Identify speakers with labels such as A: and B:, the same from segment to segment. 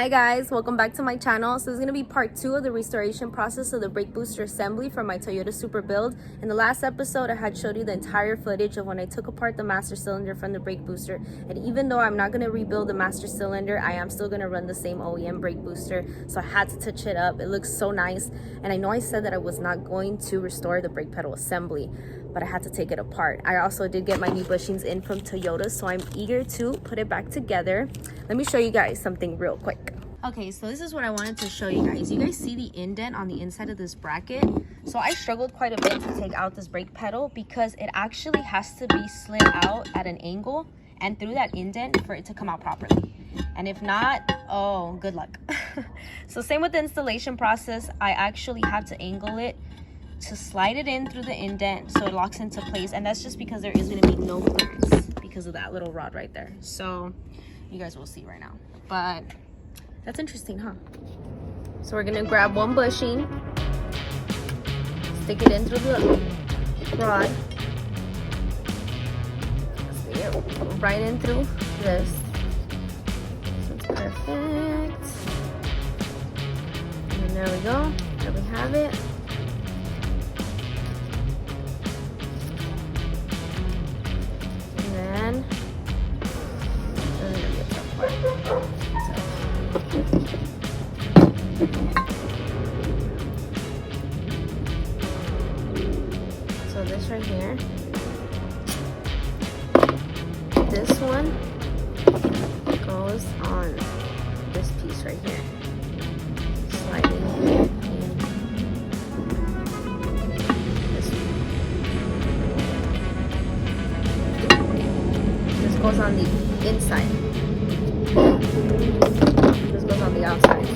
A: Hi guys, welcome back to my channel. So this is going to be part 2 of the restoration process of the brake booster assembly for my Toyota Supra build. In the last episode, I had showed you the entire footage of when I took apart the master cylinder from the brake booster. And even though I'm not going to rebuild the master cylinder, I am still going to run the same OEM brake booster. So I had to touch it up. It looks so nice. And I know I said that I was not going to restore the brake pedal assembly, but I had to take it apart. I also did get my new bushings in from Toyota, so I'm eager to put it back together. Let me show you guys something real quick. Okay, so this is what I wanted to show you guys. You guys see the indent on the inside of this bracket? So I struggled quite a bit to take out this brake pedal because it actually has to be slid out at an angle and through that indent for it to come out properly. And if not, oh, good luck. So same with the installation process. I actually have to angle it to slide it in through the indent so it locks into place, and that's just because there is going to be no clearance because of that little rod right there. So you guys will see right now, but that's interesting, huh? So we're gonna grab one bushing, stick it in through the rod, see it right in through this. So it's perfect. And there we go. There we have it. So this right here, this one goes on this piece right here, sliding in. This goes on the inside. This goes on the outside.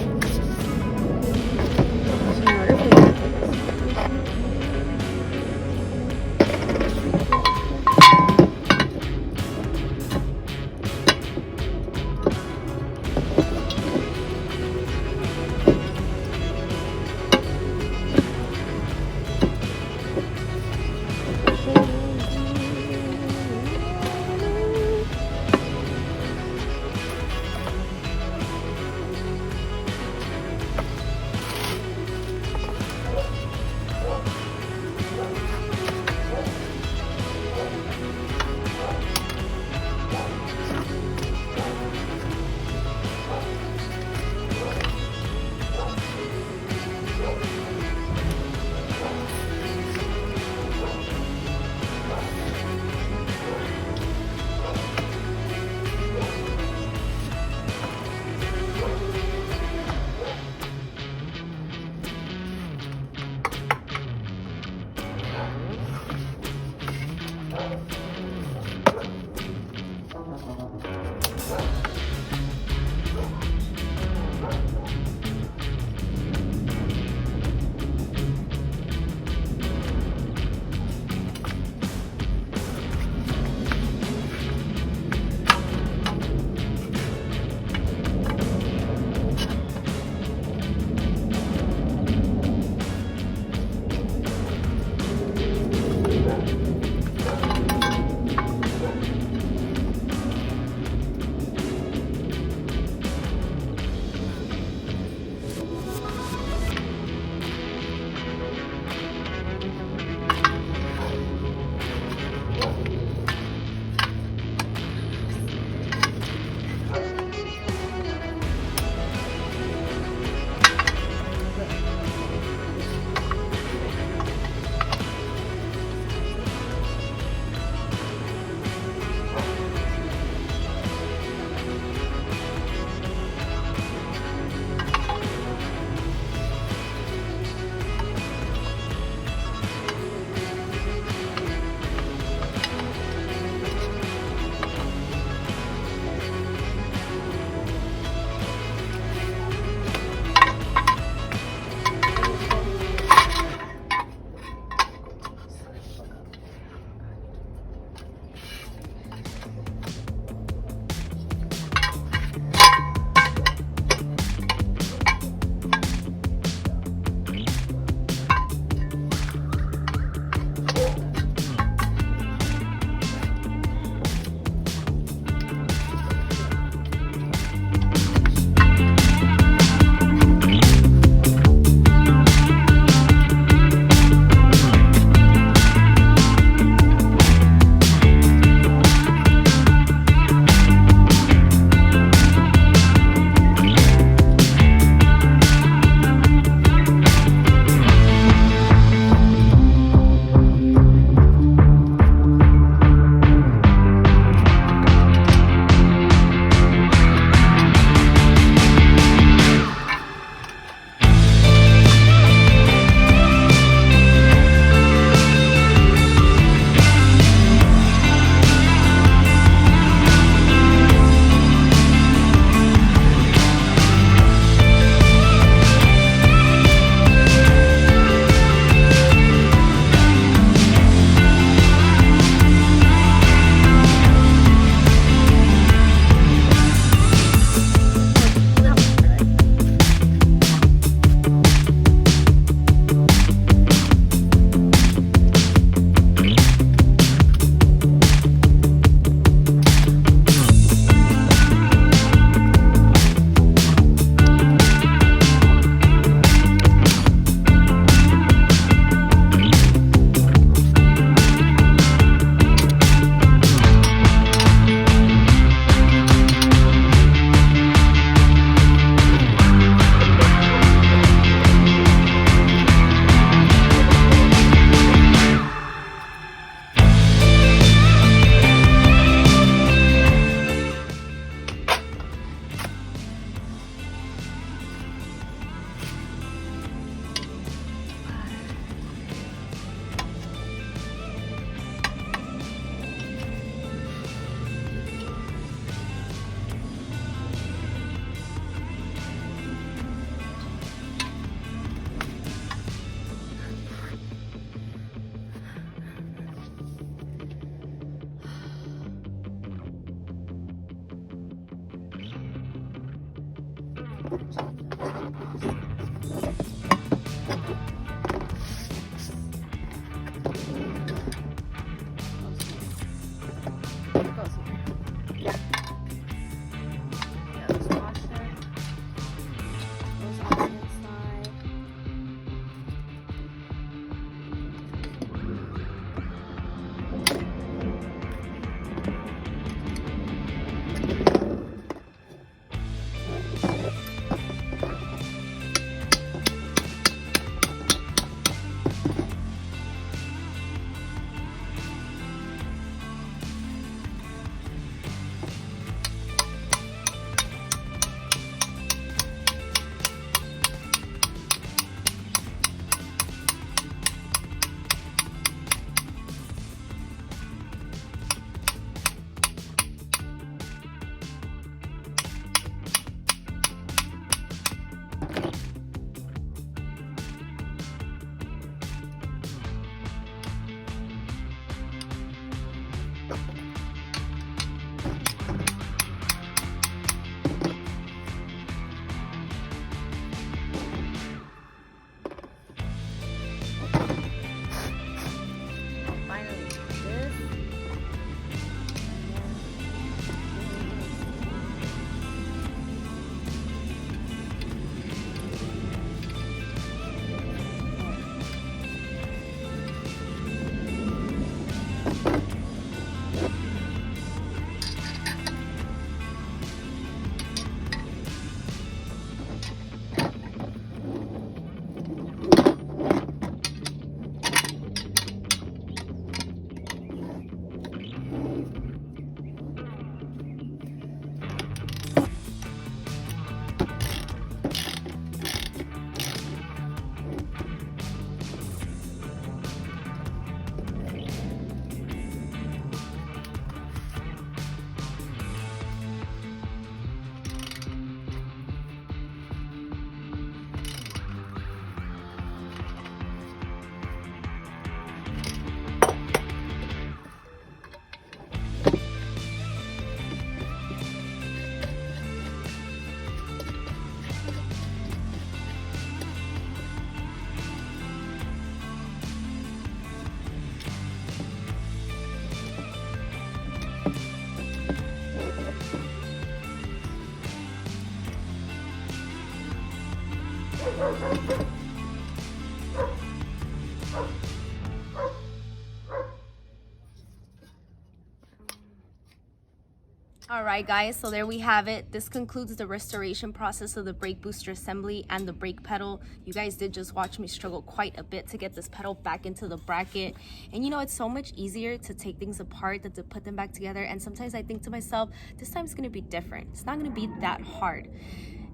A: Alright guys, so there we have it. This concludes the restoration process of the brake booster assembly and the brake pedal. You guys did just watch me struggle quite a bit to get this pedal back into the bracket. And you know, it's so much easier to take things apart than to put them back together. And sometimes I think to myself, this time it's going to be different. It's not going to be that hard.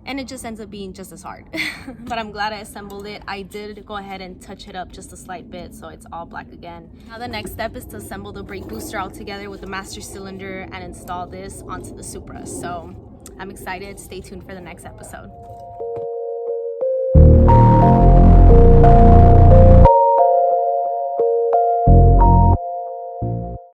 A: And it just ends up being just as hard. But I'm glad I assembled it. I did go ahead and touch it up just a slight bit so it's all black again. Now the next step is to assemble the brake booster all together with the master cylinder and install this onto the Supra. So I'm excited. Stay tuned for the next episode.